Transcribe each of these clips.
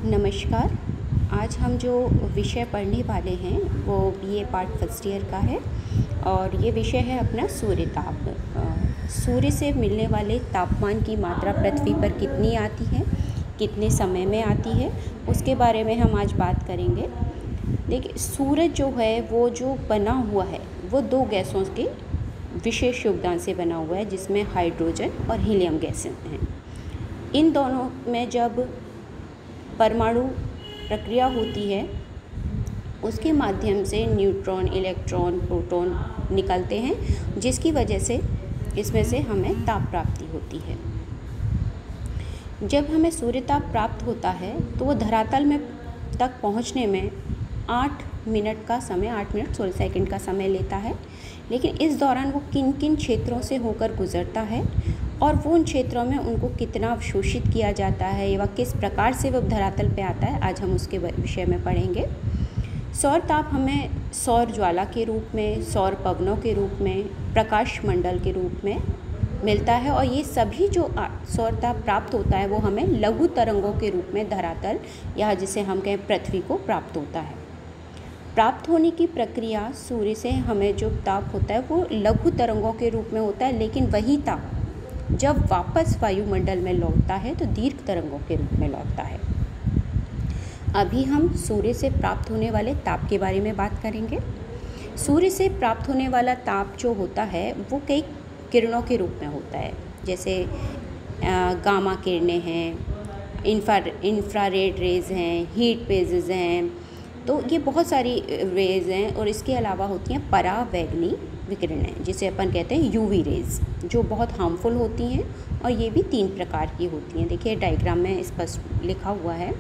नमस्कार। आज हम जो विषय पढ़ने वाले हैं वो बीए पार्ट फर्स्ट ईयर का है और ये विषय है अपना सूर्य ताप। सूर्य से मिलने वाले तापमान की मात्रा पृथ्वी पर कितनी आती है, कितने समय में आती है, उसके बारे में हम आज बात करेंगे। देखिए, सूरज जो है वो जो बना हुआ है वो दो गैसों के विशेष योगदान से बना हुआ है, जिसमें हाइड्रोजन और हीलियम गैसें हैं। इन दोनों में जब परमाणु प्रक्रिया होती है उसके माध्यम से न्यूट्रॉन, इलेक्ट्रॉन, प्रोटॉन निकलते हैं, जिसकी वजह से इसमें से हमें ताप प्राप्ति होती है। जब हमें सूर्य ताप प्राप्त होता है तो वो धरातल में तक पहुंचने में 8 मिनट 16 सेकंड का समय लेता है। लेकिन इस दौरान वो किन किन क्षेत्रों से होकर गुजरता है और वो उन क्षेत्रों में उनको कितना अवशोषित किया जाता है या किस प्रकार से वो धरातल पे आता है, आज हम उसके विषय में पढ़ेंगे। सौर ताप हमें सौर ज्वाला के रूप में, सौर पवनों के रूप में, प्रकाश मंडल के रूप में मिलता है और ये सभी जो सौर ताप प्राप्त होता है वो हमें लघु तरंगों के रूप में धरातल या जिसे हम कहें पृथ्वी को प्राप्त होता है। प्राप्त होने की प्रक्रिया सूर्य से हमें जो ताप होता है वो लघु तरंगों के रूप में होता है, लेकिन वही ताप जब वापस वायुमंडल में लौटता है तो दीर्घ तरंगों के रूप में लौटता है। अभी हम सूर्य से प्राप्त होने वाले ताप के बारे में बात करेंगे। सूर्य से प्राप्त होने वाला ताप जो होता है वो कई किरणों के रूप में होता है, जैसे गामा किरणें हैं, इंफ्रारेड रेज हैं, हीट वेजेस हैं, तो ये बहुत सारी रेज हैं। और इसके अलावा होती हैं परावैंगनी विकिरणें, जिसे अपन कहते हैं यूवी रेज, जो बहुत हार्मफुल होती हैं और ये भी 3 प्रकार की होती हैं। देखिए डायग्राम में स्पष्ट लिखा हुआ है।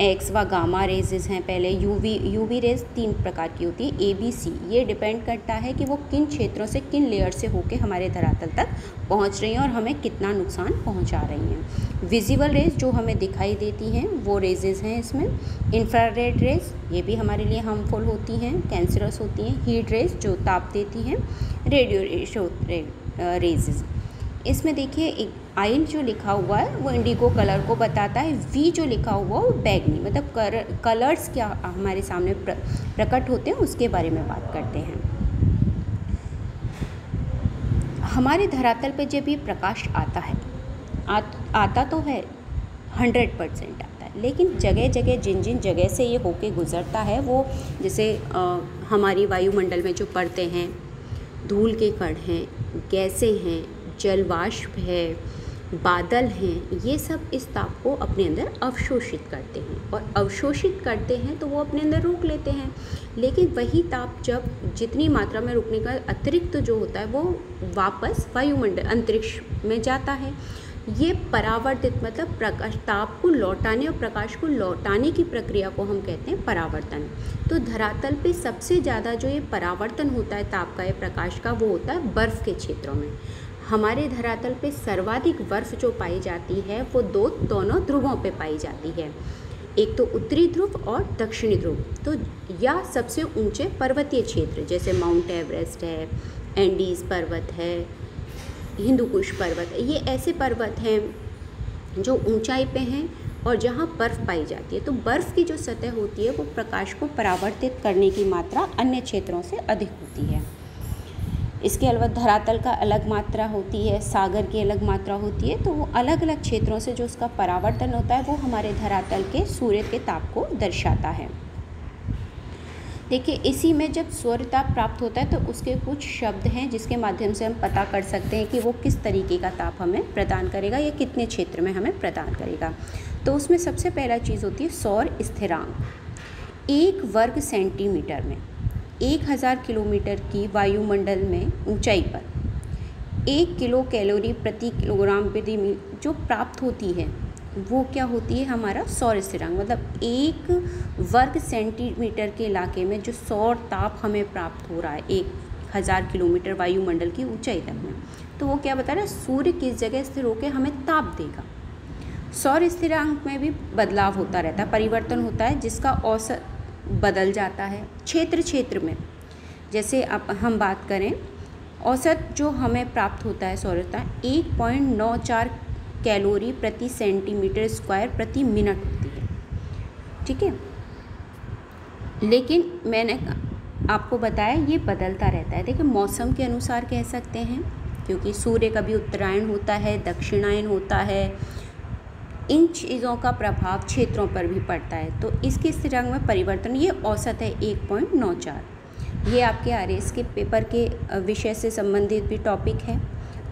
एक्स व गामा रेजेस हैं पहले। यूवी रेज 3 प्रकार की होती है, ABC। ये डिपेंड करता है कि वो किन क्षेत्रों से, किन लेयर से होके हमारे धरातल तक पहुंच रही हैं और हमें कितना नुकसान पहुंचा रही हैं। विजिबल रेज जो हमें दिखाई देती हैं वो रेजेस हैं इसमें। इंफ्रारेड रेज ये भी हमारे लिए हार्मफुल होती हैं, कैंसरस होती हैं। हीट रेज जो ताप देती हैं। रेडियो रेजेस, इसमें देखिए एक आइल जो लिखा हुआ है वो इंडिगो कलर को बताता है। वी जो लिखा हुआ है वो बैगनी, मतलब कलर्स क्या हमारे सामने प्रकट होते हैं उसके बारे में बात करते हैं। हमारे धरातल पे जब ये प्रकाश आता है, आता तो है 100% आता है, लेकिन जगह जगह जिन जिन जगह से ये होके गुजरता है वो जैसे हमारी वायुमंडल में जो परतें हैं, धूल के कण हैं, गैसें हैं, जलवाष्प है, बादल हैं, ये सब इस ताप को अपने अंदर अवशोषित करते हैं और अवशोषित करते हैं तो वो अपने अंदर रोक लेते हैं। लेकिन वही ताप जब जितनी मात्रा में रुकने का अतिरिक्त जो होता है वो वापस वायुमंडल अंतरिक्ष में जाता है। ये परावर्तित मतलब प्रकाश ताप को लौटाने और प्रकाश को लौटाने की प्रक्रिया को हम कहते हैं परावर्तन। तो धरातल पे सबसे ज़्यादा जो ये परावर्तन होता है ताप का या प्रकाश का वो होता है बर्फ़ के क्षेत्रों में। हमारे धरातल पे सर्वाधिक बर्फ़ जो पाई जाती है वो दोनों ध्रुवों पे पाई जाती है, एक तो उत्तरी ध्रुव और दक्षिणी ध्रुव। तो या सबसे ऊंचे पर्वतीय क्षेत्र जैसे माउंट एवरेस्ट है, एंडीज़ पर्वत है, हिंदू कुश पर्वत है, ये ऐसे पर्वत हैं जो ऊंचाई पे हैं और जहाँ बर्फ़ पाई जाती है। तो बर्फ़ की जो सतह होती है वो प्रकाश को परावर्तित करने की मात्रा अन्य क्षेत्रों से अधिक होती है। इसके अलावा धरातल का अलग मात्रा होती है, सागर की अलग मात्रा होती है, तो वो अलग अलग क्षेत्रों से जो उसका परावर्तन होता है वो हमारे धरातल के सूर्य के ताप को दर्शाता है। देखिए, इसी में जब सूर्य ताप प्राप्त होता है तो उसके कुछ शब्द हैं जिसके माध्यम से हम पता कर सकते हैं कि वो किस तरीके का ताप हमें प्रदान करेगा या कितने क्षेत्र में हमें प्रदान करेगा। तो उसमें सबसे पहला चीज़ होती है सौर स्थिरांक। 1 वर्ग सेंटीमीटर में 1000 किलोमीटर की वायुमंडल में ऊंचाई पर 1 किलो कैलोरी प्रति किलोग्राम प्रति मिनट जो प्राप्त होती है वो क्या होती है, हमारा सौर स्थिरांक। मतलब 1 वर्ग सेंटीमीटर के इलाके में जो सौर ताप हमें प्राप्त हो रहा है 1000 किलोमीटर वायुमंडल की ऊंचाई तक में, तो वो क्या बता रहा है, सूर्य किस जगह स्थिर होकर हमें ताप देगा। सौर स्थिरांक में भी बदलाव होता रहता है, परिवर्तन होता है, जिसका औसत बदल जाता है क्षेत्र में। जैसे अब हम बात करें, औसत जो हमें प्राप्त होता है सौरता 1.94 कैलोरी प्रति सेंटीमीटर स्क्वायर प्रति मिनट होती है। ठीक है। लेकिन मैंने आपको बताया ये बदलता रहता है। देखिए मौसम के अनुसार कह सकते हैं, क्योंकि सूर्य कभी उत्तरायण होता है, दक्षिणायन होता है, इन चीज़ों का प्रभाव क्षेत्रों पर भी पड़ता है। तो इसके स्थिरांक में परिवर्तन, ये औसत है 1.94। ये आपके आरएस के पेपर के विषय से संबंधित भी टॉपिक है,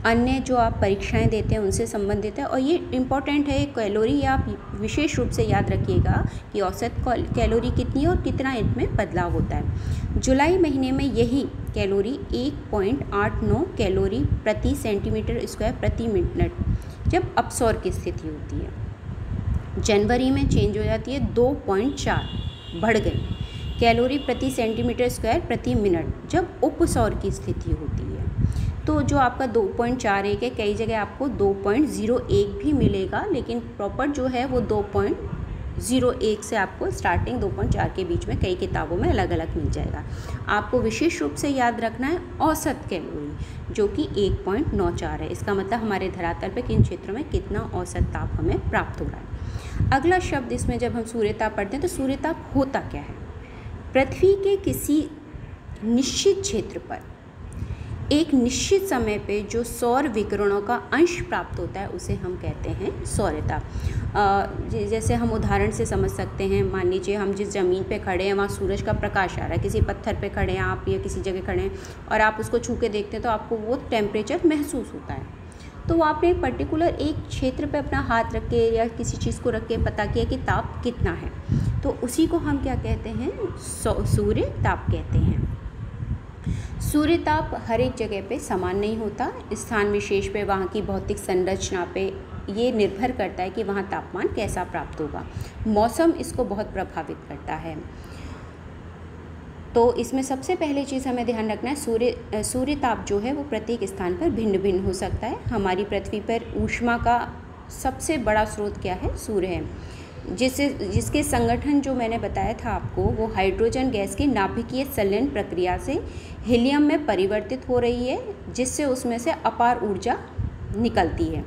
अन्य जो आप परीक्षाएं देते हैं उनसे संबंधित है। और ये इम्पॉर्टेंट है, कैलोरी आप विशेष रूप से याद रखिएगा कि औसत कैलोरी कितनी है और कितना इसमें बदलाव होता है। जुलाई महीने में यही कैलोरी 1.89 कैलोरी प्रति सेंटीमीटर स्क्वायर प्रति मिनट जब अपसौर की स्थिति होती है। जनवरी में चेंज हो जाती है 2.4 बढ़ गई कैलोरी प्रति सेंटीमीटर स्क्वायर प्रति मिनट जब उपसौर की स्थिति होती है। तो जो आपका 2.41 है, कई जगह आपको 2.01 भी मिलेगा, लेकिन प्रॉपर जो है वो 2.01 से आपको स्टार्टिंग 2.4 के बीच में कई किताबों में अलग अलग मिल जाएगा। आपको विशेष रूप से याद रखना है औसत कैलोरी जो कि 1.94 है। इसका मतलब हमारे धरातल पे किन क्षेत्रों में कितना औसत ताप हमें प्राप्त हो रहा है। अगला शब्द इसमें जब हम सूर्यताप पढ़ते हैं तो सूर्यताप होता क्या है? पृथ्वी के किसी निश्चित क्षेत्र पर एक निश्चित समय पे जो सौर विकिरणों का अंश प्राप्त होता है उसे हम कहते हैं सौर्यताप। जैसे हम उदाहरण से समझ सकते हैं, मान लीजिए हम जिस ज़मीन पे खड़े हैं वहाँ सूरज का प्रकाश आ रहा है, किसी पत्थर पे खड़े हैं आप या किसी जगह खड़े हैं और आप उसको छू के देखते हैं तो आपको वो टेम्परेचर महसूस होता है। तो आपने एक पर्टिकुलर एक क्षेत्र पे अपना हाथ रख के या किसी चीज़ को रख के पता किया कि ताप कितना है, तो उसी को हम क्या कहते हैं? सूर्य ताप कहते हैं। सूर्य ताप हर एक जगह पे समान नहीं होता, स्थान विशेष पे, वहाँ की भौतिक संरचना पे ये निर्भर करता है कि वहाँ तापमान कैसा प्राप्त होगा। मौसम इसको बहुत प्रभावित करता है। तो इसमें सबसे पहले चीज़ हमें ध्यान रखना है, सूर्य ताप जो है वो प्रत्येक स्थान पर भिन्न भिन्न हो सकता है। हमारी पृथ्वी पर ऊष्मा का सबसे बड़ा स्रोत क्या है? सूर्य है, जिसके संगठन जो मैंने बताया था आपको वो हाइड्रोजन गैस की नाभिकीय संलयन प्रक्रिया से हीलियम में परिवर्तित हो रही है, जिससे उसमें से अपार ऊर्जा निकलती है।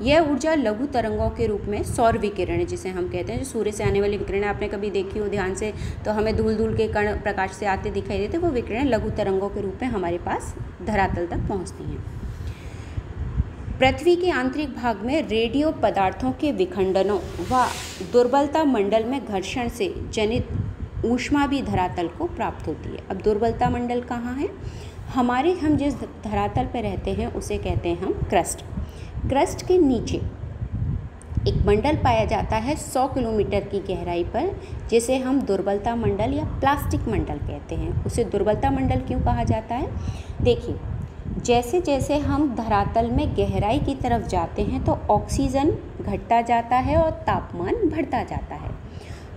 यह ऊर्जा लघु तरंगों के रूप में सौर विकिरण जिसे हम कहते हैं, जो सूर्य से आने वाली विकिरण आपने कभी देखी हो ध्यान से, तो हमें धूल धूल के कण प्रकाश से आते दिखाई देते, वो विकिरण लघु तरंगों के रूप में हमारे पास धरातल तक पहुँचती हैं। पृथ्वी के आंतरिक भाग में रेडियो पदार्थों के विखंडनों व दुर्बलता मंडल में घर्षण से जनित ऊष्मा भी धरातल को प्राप्त होती है। अब दुर्बलता मंडल कहाँ है? हम जिस धरातल पर रहते हैं उसे कहते हैं हम क्रस्ट। क्रस्ट के नीचे एक मंडल पाया जाता है 100 किलोमीटर की गहराई पर, जिसे हम दुर्बलता मंडल या प्लास्टिक मंडल कहते हैं। उसे दुर्बलता मंडल क्यों कहा जाता है? देखिए, जैसे जैसे हम धरातल में गहराई की तरफ जाते हैं तो ऑक्सीजन घटता जाता है और तापमान बढ़ता जाता है।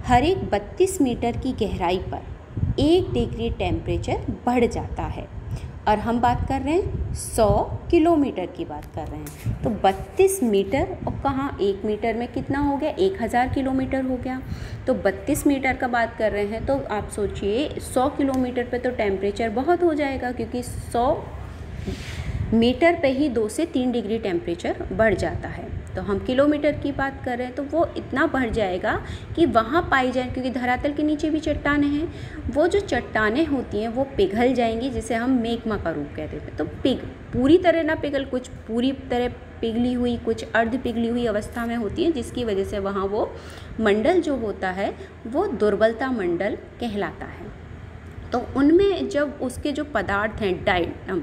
हर एक 32 मीटर की गहराई पर 1 डिग्री टेम्परेचर बढ़ जाता है, और हम बात कर रहे हैं 100 किलोमीटर की बात कर रहे हैं। तो 32 मीटर और कहाँ 1 मीटर में कितना हो गया? 1000 किलोमीटर हो गया। तो 32 मीटर का बात कर रहे हैं तो आप सोचिए 100 किलोमीटर पे तो टेम्परेचर बहुत हो जाएगा, क्योंकि 100 मीटर पे ही 2 से 3 डिग्री टेम्परेचर बढ़ जाता है। तो हम किलोमीटर की बात कर रहे हैं तो वो इतना बढ़ जाएगा कि वहाँ पाई जाए, क्योंकि धरातल के नीचे भी चट्टानें हैं, वो जो चट्टानें होती हैं वो पिघल जाएंगी, जिसे हम मेग्मा का रूप कहते हैं। तो पूरी तरह ना पिघल, कुछ पूरी तरह पिघली हुई, कुछ अर्ध पिघली हुई अवस्था में होती है, जिसकी वजह से वहाँ वो मंडल जो होता है वो दुर्बलता मंडल कहलाता है। तो उनमें जब उसके जो पदार्थ हैं डायटम,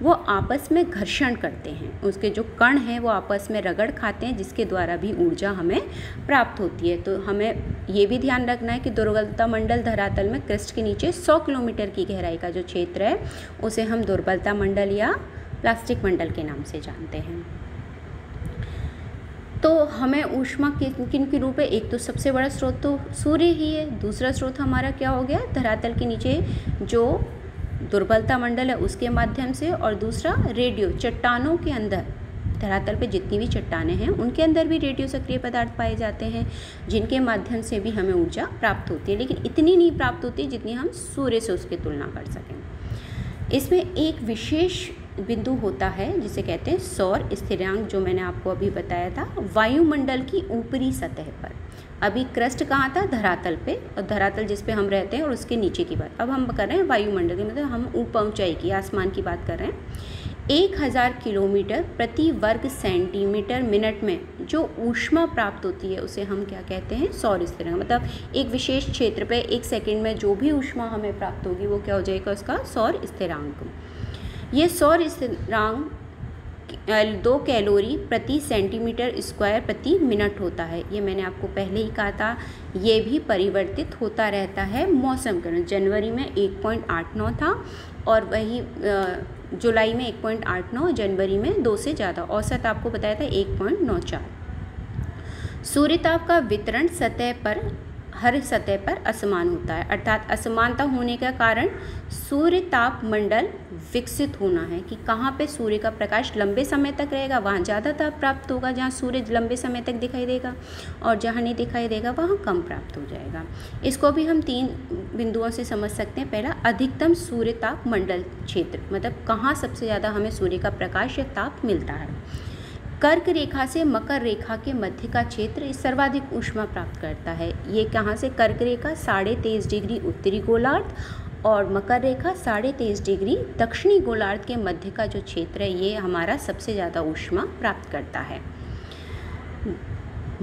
वो आपस में घर्षण करते हैं, उसके जो कण हैं वो आपस में रगड़ खाते हैं, जिसके द्वारा भी ऊर्जा हमें प्राप्त होती है। तो हमें ये भी ध्यान रखना है कि दुर्बलता मंडल धरातल में क्रस्ट के नीचे 100 किलोमीटर की गहराई का जो क्षेत्र है उसे हम दुर्बलता मंडल या प्लास्टिक मंडल के नाम से जानते हैं। तो हमें ऊष्मा किन के रूप है? एक तो सबसे बड़ा स्रोत तो सूर्य ही है, दूसरा स्रोत हमारा क्या हो गया? धरातल के नीचे जो दुर्बलता मंडल है उसके माध्यम से, और दूसरा रेडियो, चट्टानों के अंदर, धरातल पे जितनी भी चट्टानें हैं उनके अंदर भी रेडियो सक्रिय पदार्थ पाए जाते हैं, जिनके माध्यम से भी हमें ऊर्जा प्राप्त होती है, लेकिन इतनी नहीं प्राप्त होती जितनी हम सूर्य से उसकी तुलना कर सकें। इसमें एक विशेष बिंदु होता है जिसे कहते हैं सौर स्थिरांक, जो मैंने आपको अभी बताया था, वायुमंडल की ऊपरी सतह पर। अभी क्रस्ट कहाँ था? धरातल पे, और धरातल जिस पे हम रहते हैं और उसके नीचे की बात। अब हम कर रहे हैं वायुमंडल की, मतलब हम ऊपर ऊंचाई की, आसमान की बात कर रहे हैं। 1000 किलोमीटर प्रति वर्ग सेंटीमीटर मिनट में जो ऊष्मा प्राप्त होती है उसे हम क्या कहते हैं? सौर स्थिरांक। मतलब एक विशेष क्षेत्र पे 1 सेकंड में जो भी ऊष्मा हमें प्राप्त होगी वो क्या हो जाएगा? उसका सौर स्थिरांक। ये सौर स्थिरांक 2 कैलोरी प्रति सेंटीमीटर स्क्वायर प्रति मिनट होता है। ये मैंने आपको पहले ही कहा था। ये भी परिवर्तित होता रहता है मौसम के अनुसार। जनवरी में 1.89 था और वही जुलाई में 1.89, जनवरी में 2 से ज़्यादा। औसत आपको बताया था 1.94। सूर्यताप का वितरण सतह पर, हर सतह पर असमान होता है, अर्थात असमानता होने का कारण सूर्यताप मंडल विकसित होना है कि कहाँ पे सूर्य का प्रकाश लंबे समय तक रहेगा वहाँ ज़्यादा ताप प्राप्त होगा, जहाँ सूर्य लंबे समय तक दिखाई देगा, और जहाँ नहीं दिखाई देगा वहाँ कम प्राप्त हो जाएगा। इसको भी हम 3 बिंदुओं से समझ सकते हैं। पहला, अधिकतम सूर्यताप मंडल क्षेत्र, मतलब कहाँ सबसे ज़्यादा हमें सूर्य का प्रकाश या ताप मिलता है। कर्क रेखा से मकर रेखा के मध्य का क्षेत्र सर्वाधिक ऊष्मा प्राप्त करता है। ये कहाँ से? कर्क रेखा 23.5 डिग्री उत्तरी गोलार्ध और मकर रेखा 23.5 डिग्री दक्षिणी गोलार्ध के मध्य का जो क्षेत्र है ये हमारा सबसे ज़्यादा ऊष्मा प्राप्त करता है।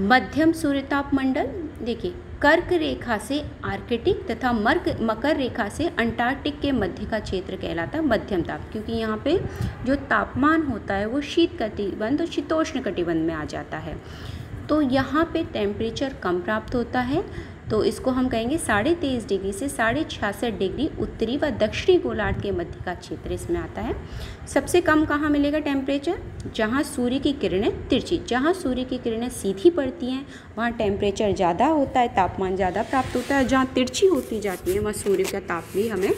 मध्यम सूर्यताप मंडल, देखिए, कर्क रेखा से आर्कटिक तथा मकर रेखा से अंटार्कटिक के मध्य का क्षेत्र कहलाता है मध्यम ताप, क्योंकि यहाँ पे जो तापमान होता है वो शीत कटिबंध और शीतोष्ण कटिबंध में आ जाता है, तो यहाँ पे टेम्परेचर कम प्राप्त होता है। तो इसको हम कहेंगे 23.5 डिग्री से 66.5 डिग्री उत्तरी व दक्षिणी गोलार्ध के मध्य का क्षेत्र इसमें आता है। सबसे कम कहाँ मिलेगा टेम्परेचर? जहाँ सूर्य की किरणें तिरछी, जहाँ सूर्य की किरणें सीधी पड़ती हैं वहाँ टेम्परेचर ज़्यादा होता है, तापमान ज़्यादा प्राप्त होता है। जहाँ तिरछी होती जाती है वहाँ सूर्य का ताप भी हमें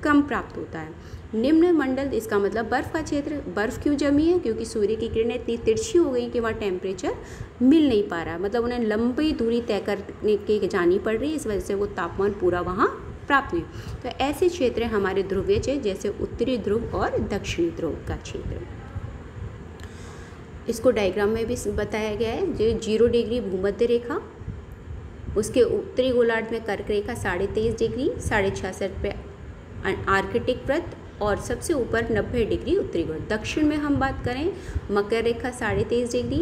कम प्राप्त होता है। निम्न मंडल, इसका मतलब बर्फ़ का क्षेत्र। बर्फ़ क्यों जमी है? क्योंकि सूर्य की किरणें इतनी तिरछी हो गई कि वहाँ टेम्परेचर मिल नहीं पा रहा, मतलब उन्हें लंबी दूरी तय करने के जानी पड़ रही है, इस वजह से वो तापमान पूरा वहाँ प्राप्त नहीं। तो ऐसे क्षेत्र हमारे ध्रुवीय क्षेत्र, जैसे उत्तरी ध्रुव और दक्षिणी ध्रुव का क्षेत्र। इसको डायग्राम में भी बताया गया है। जो 0 डिग्री भूमध्य रेखा, उसके उत्तरी गोलार्ध में कर्क रेखा 23.5 डिग्री, 66.5 पे आर्कटिक वृत्त और सबसे ऊपर 90 डिग्री उत्तरी गोलार्ध। दक्षिण में हम बात करें, मकर रेखा 23.5 डिग्री,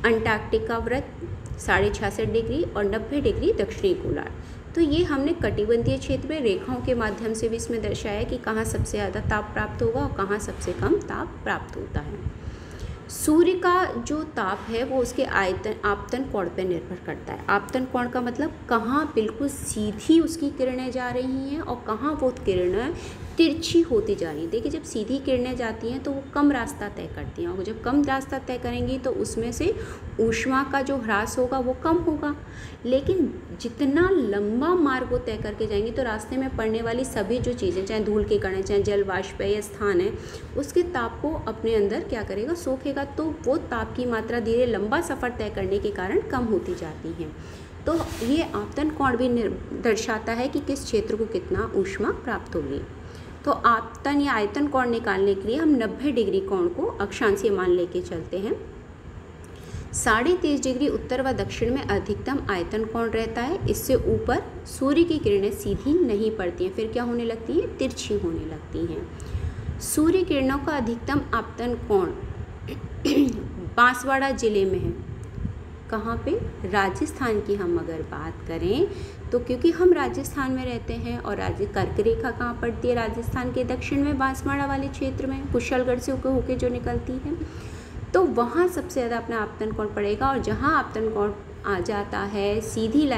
अंटार्कटिक का वृत्त 66.5 डिग्री और 90 डिग्री दक्षिणी गोलार्ध। तो ये हमने कटिबंधीय क्षेत्र में रेखाओं के माध्यम से भी इसमें दर्शाया कि कहाँ सबसे ज़्यादा ताप प्राप्त होगा और कहाँ सबसे कम ताप प्राप्त होता है। सूर्य का जो ताप है वो उसके आपतन कोण पर निर्भर करता है। आपतन कोण का मतलब कहाँ बिल्कुल सीधी उसकी किरणें जा रही हैं और कहाँ वो किरणें तिरछी होती जा रही हैं। देखिए, जब सीधी किरणें जाती हैं तो वो कम रास्ता तय करती हैं, और जब कम रास्ता तय करेंगी तो उसमें से ऊष्मा का जो ह्रास होगा वो कम होगा। लेकिन जितना लंबा मार्ग वो तय करके जाएंगी तो रास्ते में पड़ने वाली सभी जो चीज़ें, चाहे धूल के कण, चाहे जल वाष्प है या स्थान है, उसके ताप को अपने अंदर क्या करेगा? सोखेगा। तो वो ताप की मात्रा धीरे लंबा सफ़र तय करने के कारण कम होती जाती है। तो ये आपतन कोण भी दर्शाता है कि किस क्षेत्र को कितना ऊष्मा प्राप्त होगी। तो आपतन या आयतन कोण निकालने के लिए हम 90 डिग्री कोण को अक्षांशीय मान लेके चलते हैं। 23.5 डिग्री उत्तर व दक्षिण में अधिकतम आयतन कोण रहता है। इससे ऊपर सूर्य की किरणें सीधी नहीं पड़ती हैं, फिर क्या होने लगती हैं? तिरछी होने लगती हैं। सूर्य किरणों का अधिकतम आपतन कोण बांसवाड़ा जिले में है। कहाँ पे? राजस्थान की हम अगर बात करें तो क्योंकि हम राजस्थान में रहते हैं और कर्क रेखा कहाँ पड़ती है? राजस्थान के दक्षिण में बांसवाड़ा वाले क्षेत्र में, कुशलगढ़ से होके जो निकलती है, तो वहाँ सबसे ज़्यादा अपना आपतन कोण पड़ेगा। और जहाँ आपतन कोण आ जाता है, सीधी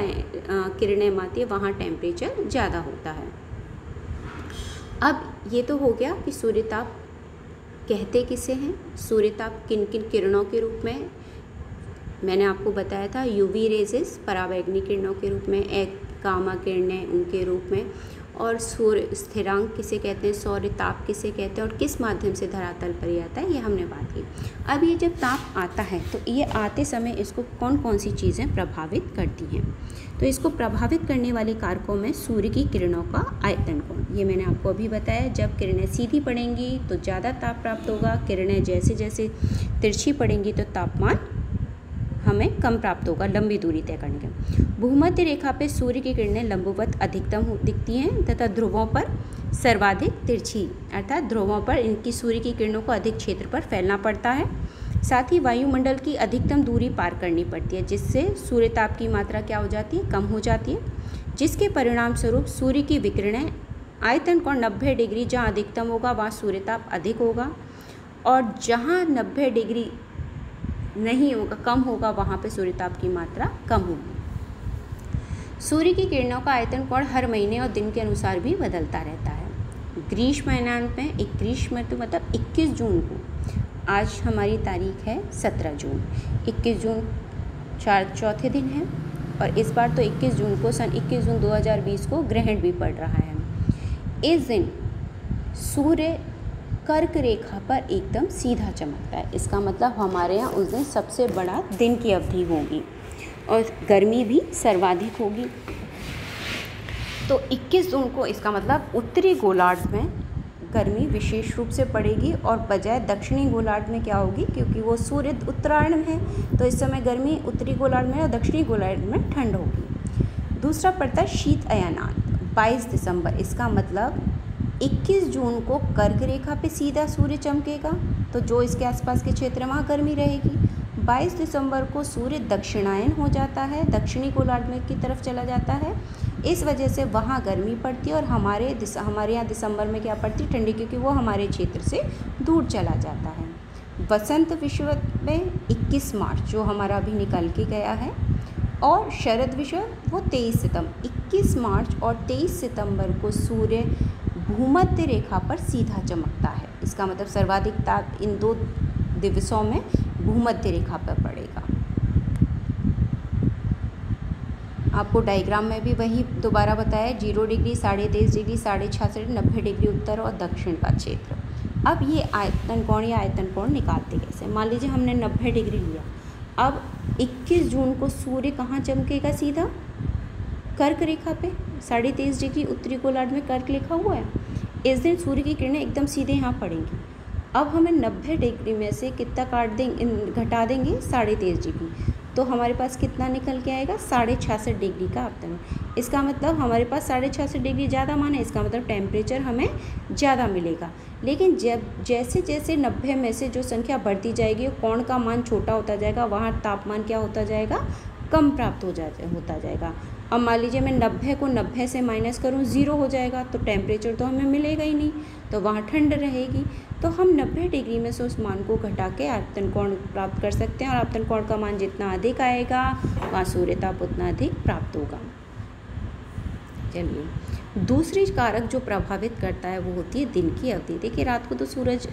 किरणें आती है, वहाँ टेम्परेचर ज़्यादा होता है। अब ये तो हो गया कि सूर्यताप कहते किसे हैं, सूर्यताप किन किन किरणों के रूप में। मैंने आपको बताया था यूवी रेजेस, परावैंगनी किरणों के रूप में, गामा किरणें उनके रूप में, और सूर्य स्थिरांक किसे कहते हैं, सौर्य ताप किसे कहते हैं और किस माध्यम से धरातल पर ये आता है, ये हमने बात की। अब ये जब ताप आता है तो ये आते समय इसको कौन कौन सी चीज़ें प्रभावित करती हैं। तो इसको प्रभावित करने वाले कारकों में सूर्य की किरणों का आयतन कोण, ये मैंने आपको अभी बताया। जब किरणें सीधी पड़ेंगी तो ज़्यादा ताप प्राप्त होगा, किरणें जैसे जैसे तिरछी पड़ेंगी तो तापमान हमें कम प्राप्त होगा लंबी दूरी तय करने के। भूमध्य रेखा पे सूर्य की किरणें लंबवत अधिकतम दिखती हैं तथा ध्रुवों पर सर्वाधिक तिरछी, अर्थात ध्रुवों पर इनकी सूर्य की किरणों को अधिक क्षेत्र पर फैलना पड़ता है। साथ ही वायुमंडल की अधिकतम दूरी पार करनी पड़ती है, जिससे सूर्य ताप की मात्रा क्या हो जाती है, कम हो जाती है, जिसके परिणाम स्वरूप सूर्य की विकिरणें आयतन कोण 90 डिग्री जहाँ अधिकतम होगा वहाँ सूर्य ताप अधिक होगा, और जहाँ 90 डिग्री नहीं होगा, कम होगा, वहाँ पे सूर्यताप की मात्रा कम होगी। सूर्य की किरणों का आयतन कोण हर महीने और दिन के अनुसार भी बदलता रहता है। ग्रीष्म महीनांत में ग्रीष्म ऋतु मतलब 21 जून को, आज हमारी तारीख है 17 जून, 21 जून चौथे दिन है, और इस बार तो 21 जून को, सन 21 जून 2020 को ग्रहण भी पड़ रहा है। इस दिन सूर्य कर्क रेखा पर एकदम सीधा चमकता है। इसका मतलब हमारे यहाँ उस दिन सबसे बड़ा दिन की अवधि होगी और गर्मी भी सर्वाधिक होगी। तो 21 जून को इसका मतलब उत्तरी गोलार्ध में गर्मी विशेष रूप से पड़ेगी और बजाय दक्षिणी गोलार्ध में क्या होगी, क्योंकि वो सूर्य उत्तरायण में है तो इस समय गर्मी उत्तरी गोलार्ध में और दक्षिणी गोलार्ध में ठंड होगी। दूसरा पड़ता है शीत अयनांत 22 दिसंबर। इसका मतलब 21 जून को कर्क रेखा पे सीधा सूर्य चमकेगा, तो जो इसके आसपास के क्षेत्र में वहाँ गर्मी रहेगी। 22 दिसंबर को सूर्य दक्षिणायन हो जाता है, दक्षिणी गोलार्ध में की तरफ चला जाता है, इस वजह से वहाँ गर्मी पड़ती है और हमारे यहाँ दिसंबर में क्या पड़ती है, ठंडी, क्योंकि वो हमारे क्षेत्र से दूर चला जाता है। वसंत विषुवत में 21 मार्च जो हमारा अभी निकल के गया है, और शरद विषुवत वो 23 सितंबर। 21 मार्च और 23 सितंबर को सूर्य भूमध्य रेखा पर सीधा चमकता है। इसका मतलब सर्वाधिक ताप इन दो दिवसों में भूमध्य रेखा पर पड़ेगा। आपको डायग्राम में भी वही दोबारा बताया, 0 डिग्री, 23.5 डिग्री, 66.5, 90 डिग्री उत्तर और दक्षिण का क्षेत्र। अब ये आयतन कोण निकालते कैसे। मान लीजिए हमने 90 डिग्री लिया, अब 21 जून को सूर्य कहाँ चमकेगा सीधा, कर्क रेखा पे, 23.5 डिग्री उत्तरी गोलार्ध में कर्क लिखा हुआ है। इस दिन सूर्य की किरणें एकदम सीधे यहाँ पड़ेंगी। अब हमें 90 डिग्री में से कितना घटा देंगे, 23.5 डिग्री, तो हमारे पास कितना निकल के आएगा, 66.5 डिग्री का अवतरण। इसका मतलब हमारे पास 66.5 डिग्री ज़्यादा मान है, इसका मतलब टेम्परेचर हमें ज़्यादा मिलेगा। लेकिन जैसे जैसे 90 में से जो संख्या बढ़ती जाएगी, कोण का मान छोटा होता जाएगा, वहाँ तापमान क्या होता जाएगा, कम प्राप्त होता जाएगा। अब मान लीजिए मैं 90 को 90 से माइनस करूँ, 0 हो जाएगा, तो टेम्परेचर तो हमें मिलेगा ही नहीं, तो वहाँ ठंड रहेगी। तो हम 90 डिग्री में से उस मान को घटा के आयतन कोण प्राप्त कर सकते हैं, और आयतन कोण का मान जितना अधिक आएगा वहाँ सूर्यताप उतना अधिक प्राप्त होगा। चलिए, दूसरी कारक जो प्रभावित करता है वो होती है दिन की अवधि। देखिए, रात को तो सूरज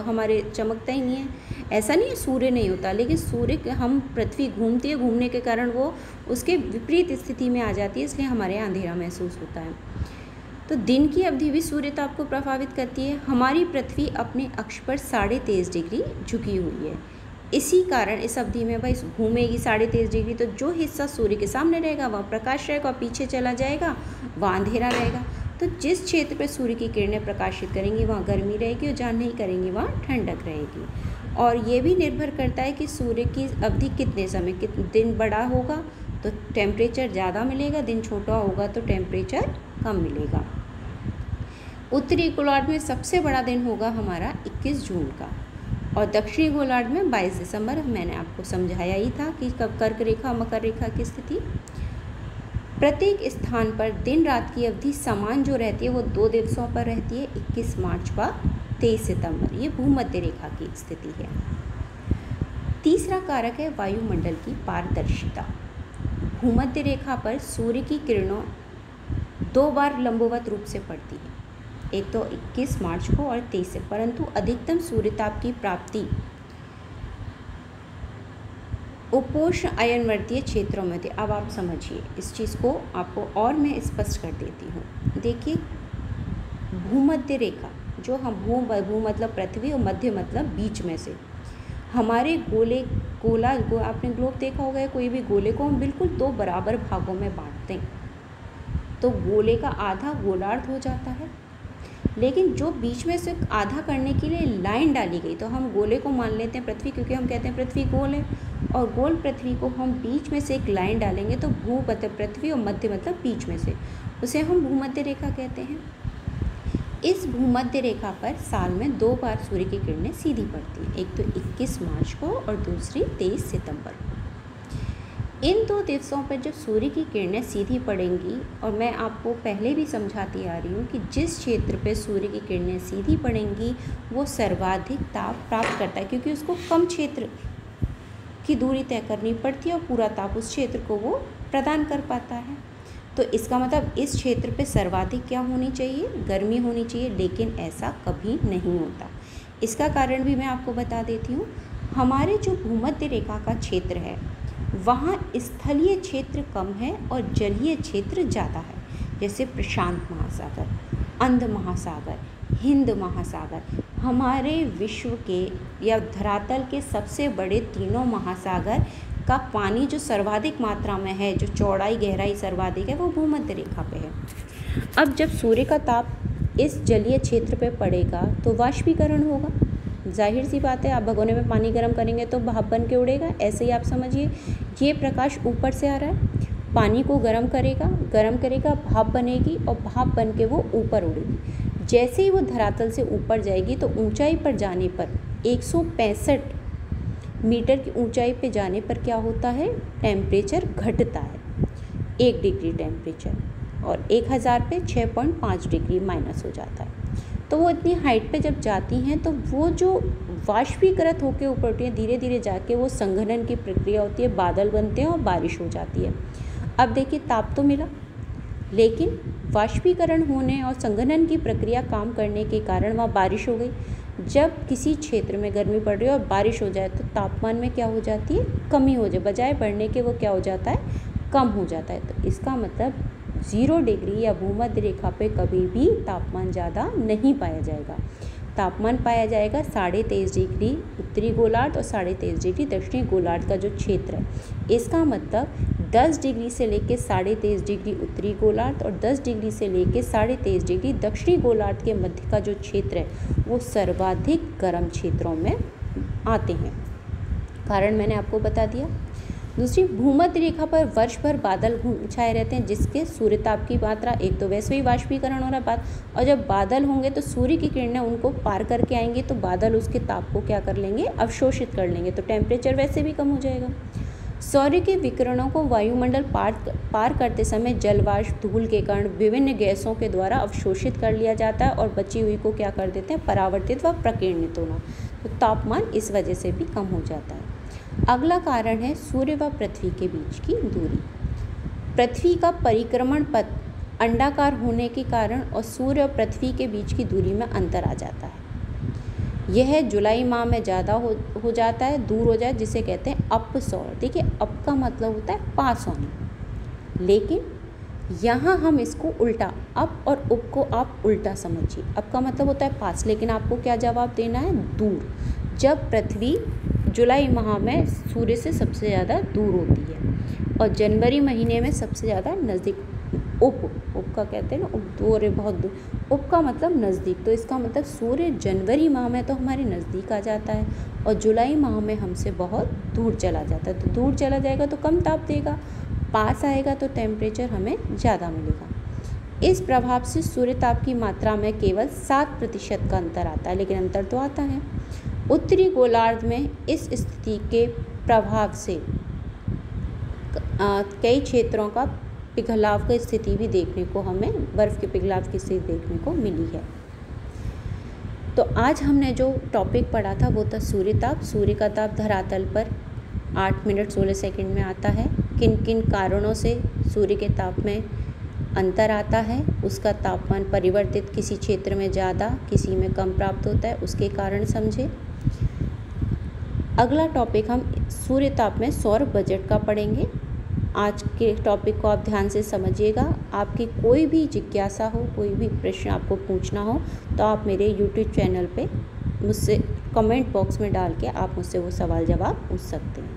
हमारे चमकता ही नहीं है, ऐसा नहीं है सूर्य नहीं होता, लेकिन सूर्य हम पृथ्वी घूमती है, घूमने के कारण वो उसके विपरीत स्थिति में आ जाती है, इसलिए हमारे यहाँ अंधेरा महसूस होता है। तो दिन की अवधि भी सूर्यताप को प्रभावित करती है। हमारी पृथ्वी अपने अक्ष पर 23.5 डिग्री झुकी हुई है, इसी कारण इस अवधि में भाई घूमेगी 23.5 डिग्री, तो जो हिस्सा सूर्य के सामने रहेगा वह प्रकाश रहेगा, और पीछे चला जाएगा वहाँ अंधेरा रहेगा। तो जिस क्षेत्र पर सूर्य की किरणें प्रकाशित करेंगी वहाँ गर्मी रहेगी, और जहाँ नहीं करेंगी वहाँ ठंडक रहेगी। और ये भी निर्भर करता है कि सूर्य की अवधि कितने समय, दिन बड़ा होगा तो टेम्परेचर ज़्यादा मिलेगा, दिन छोटा होगा तो टेम्परेचर कम मिलेगा। उत्तरी गोलार्ध में सबसे बड़ा दिन होगा हमारा 21 जून का, और दक्षिणी गोलार्ध में 22 दिसंबर। मैंने आपको समझाया ही था कि कब कर्क रेखा मकर रेखा की स्थिति। प्रत्येक स्थान पर दिन रात की अवधि समान जो रहती है वो 2 दिवसों पर रहती है, 21 मार्च व 23 सितंबर। ये भूमध्य रेखा की स्थिति है। तीसरा कारक है वायुमंडल की पारदर्शिता। भूमध्य रेखा पर सूर्य की किरणों 2 बार लंबवत रूप से पड़ती है, एक तो 21 मार्च को और 23 से, परंतु अधिकतम सूर्यताप की प्राप्ति उपोष्ण अयनवर्तीय क्षेत्रों में थे। अब आप समझिए इस चीज़ को, आपको और मैं स्पष्ट कर देती हूँ। देखिए भूमध्य रेखा, जो हम भू मतलब पृथ्वी और मध्य मतलब बीच में से, हमारे आपने ग्लोब देखा होगा, कोई भी गोले को हम बिल्कुल 2 बराबर भागों में बांटते हैं तो गोले का आधा गोलार्ध हो जाता है। लेकिन जो बीच में से आधा करने के लिए लाइन डाली गई, तो हम गोले को मान लेते हैं पृथ्वी, क्योंकि हम कहते हैं पृथ्वी गोल है, और गोल पृथ्वी को हम बीच में से एक लाइन डालेंगे तो भू मतलब पृथ्वी और मध्य मतलब बीच में से, उसे हम भूमध्य रेखा कहते हैं। इस भूमध्य रेखा पर साल में 2 बार सूर्य की किरणें सीधी पड़ती हैं, एक तो 21 मार्च को और दूसरी 23 सितंबर को। इन 2 दिवसों पर जब सूर्य की किरणें सीधी पड़ेंगी, और मैं आपको पहले भी समझाती आ रही हूँ कि जिस क्षेत्र पे सूर्य की किरणें सीधी पड़ेंगी वो सर्वाधिक ताप प्राप्त करता है, क्योंकि उसको कम क्षेत्र की दूरी तय करनी पड़ती है और पूरा ताप उस क्षेत्र को वो प्रदान कर पाता है। तो इसका मतलब इस क्षेत्र पे सर्वाधिक क्या होनी चाहिए, गर्मी होनी चाहिए, लेकिन ऐसा कभी नहीं होता। इसका कारण भी मैं आपको बता देती हूँ। हमारे जो भूमध्य रेखा का क्षेत्र है वहाँ स्थलीय क्षेत्र कम है और जलीय क्षेत्र ज़्यादा है, जैसे प्रशांत महासागर, अंध महासागर, हिंद महासागर। हमारे विश्व के या धरातल के सबसे बड़े तीनों महासागर का पानी जो सर्वाधिक मात्रा में है, जो चौड़ाई गहराई सर्वाधिक है, वो भूमध्य रेखा पे है। अब जब सूर्य का ताप इस जलीय क्षेत्र पे पड़ेगा तो वाष्पीकरण होगा, जाहिर सी बात है। आप भगोने में पानी गर्म करेंगे तो भाप बन के उड़ेगा। ऐसे ही आप समझिए, ये प्रकाश ऊपर से आ रहा है, पानी को गर्म करेगा, भाप बनेगी और भाप बन के वो ऊपर उड़ेगी। जैसे ही वो धरातल से ऊपर जाएगी तो ऊंचाई पर जाने पर 165 मीटर की ऊंचाई पे जाने पर क्या होता है, टेम्परेचर घटता है 1 डिग्री टेम्परेचर, और 1000 पे 6.5 डिग्री माइनस हो जाता है। तो वो इतनी हाइट पे जब जाती हैं तो वो जो वाष्पीकृत होकर ऊपर उठती है, धीरे धीरे जाके वो संघनन की प्रक्रिया होती है, बादल बनते हैं और बारिश हो जाती है। अब देखिए ताप तो मिला, लेकिन वाष्पीकरण होने और संघनन की प्रक्रिया काम करने के कारण वहाँ बारिश हो गई। जब किसी क्षेत्र में गर्मी पड़ रही है और बारिश हो जाए तो तापमान में क्या हो जाती है, कमी हो जाए, बजाय बढ़ने के वो क्या हो जाता है, कम हो जाता है। तो इसका मतलब 0 डिग्री या भूमध्य रेखा पे कभी भी तापमान ज़्यादा नहीं पाया जाएगा। तापमान पाया जाएगा 23.5 डिग्री उत्तरी गोलार्ध और 23.5 डिग्री दक्षिणी गोलार्ध का जो क्षेत्र है। इसका मतलब 10 डिग्री से लेकर 23.5 डिग्री उत्तरी गोलार्ध और 10 डिग्री से लेकर 23.5 डिग्री दक्षिणी गोलार्ध के मध्य का जो क्षेत्र है वो सर्वाधिक गर्म क्षेत्रों में आते हैं। कारण मैंने आपको बता दिया। दूसरी, भूमध्य रेखा पर वर्ष भर बादल छाए रहते हैं, जिसके सूर्य ताप की मात्रा, एक तो वैसे ही वाष्पीकरण हो रहा है, और जब बादल होंगे तो सूर्य की किरणें उनको पार करके आएंगे तो बादल उसके ताप को क्या कर लेंगे, अवशोषित कर लेंगे, तो टेम्परेचर वैसे भी कम हो जाएगा। सूर्य के विकिरणों को वायुमंडल पार करते समय जलवाष्प, धूल के कण, विभिन्न गैसों के द्वारा अवशोषित कर लिया जाता है और बची हुई को क्या कर देते हैं, परावर्तित व प्रकीर्णित होना। तो तापमान इस वजह से भी कम हो जाता है। अगला कारण है सूर्य व पृथ्वी के बीच की दूरी। पृथ्वी का परिक्रमण पथ अंडाकार होने के कारण और सूर्य और पृथ्वी के बीच की दूरी में अंतर आ जाता है। यह जुलाई माह में ज़्यादा हो जाता है, दूर हो जाए, जिसे कहते हैं अप सौर। देखिए अप का मतलब होता है पास होना, लेकिन यहाँ हम इसको उल्टा, अप और उप को आप उल्टा समझिए। अप का मतलब होता है पास, लेकिन आपको क्या जवाब देना है, दूर। जब पृथ्वी जुलाई माह में सूर्य से सबसे ज़्यादा दूर होती है और जनवरी महीने में सबसे ज़्यादा नज़दीक, उप का कहते हैं ना, उप दूर, बहुत दूर, उप का मतलब नज़दीक। तो इसका मतलब सूर्य जनवरी माह में तो हमारे नज़दीक आ जाता है और जुलाई माह में हमसे बहुत दूर चला जाता है। तो दूर चला जाएगा तो कम ताप देगा, पास आएगा तो टेम्परेचर हमें ज़्यादा मिलेगा। इस प्रभाव से सूर्य ताप की मात्रा में केवल 7% का अंतर आता है, लेकिन अंतर तो आता है। उत्तरी गोलार्ध में इस स्थिति के प्रभाव से कई क्षेत्रों का पिघलाव की स्थिति भी देखने को, हमें बर्फ़ के पिघलाव की स्थिति देखने को मिली है। तो आज हमने जो टॉपिक पढ़ा था वो था सूर्य ताप। सूर्य का ताप धरातल पर 8 मिनट 16 सेकंड में आता है। किन किन कारणों से सूर्य के ताप में अंतर आता है, उसका तापमान परिवर्तित किसी क्षेत्र में ज़्यादा किसी में कम प्राप्त होता है, उसके कारण समझे। अगला टॉपिक हम सूर्यताप में सौर बजट का पढ़ेंगे। आज के टॉपिक को आप ध्यान से समझिएगा। आपकी कोई भी जिज्ञासा हो, कोई भी प्रश्न आपको पूछना हो तो आप मेरे यूट्यूब चैनल पे मुझसे कमेंट बॉक्स में डाल के आप मुझसे वो सवाल जवाब पूछ सकते हैं।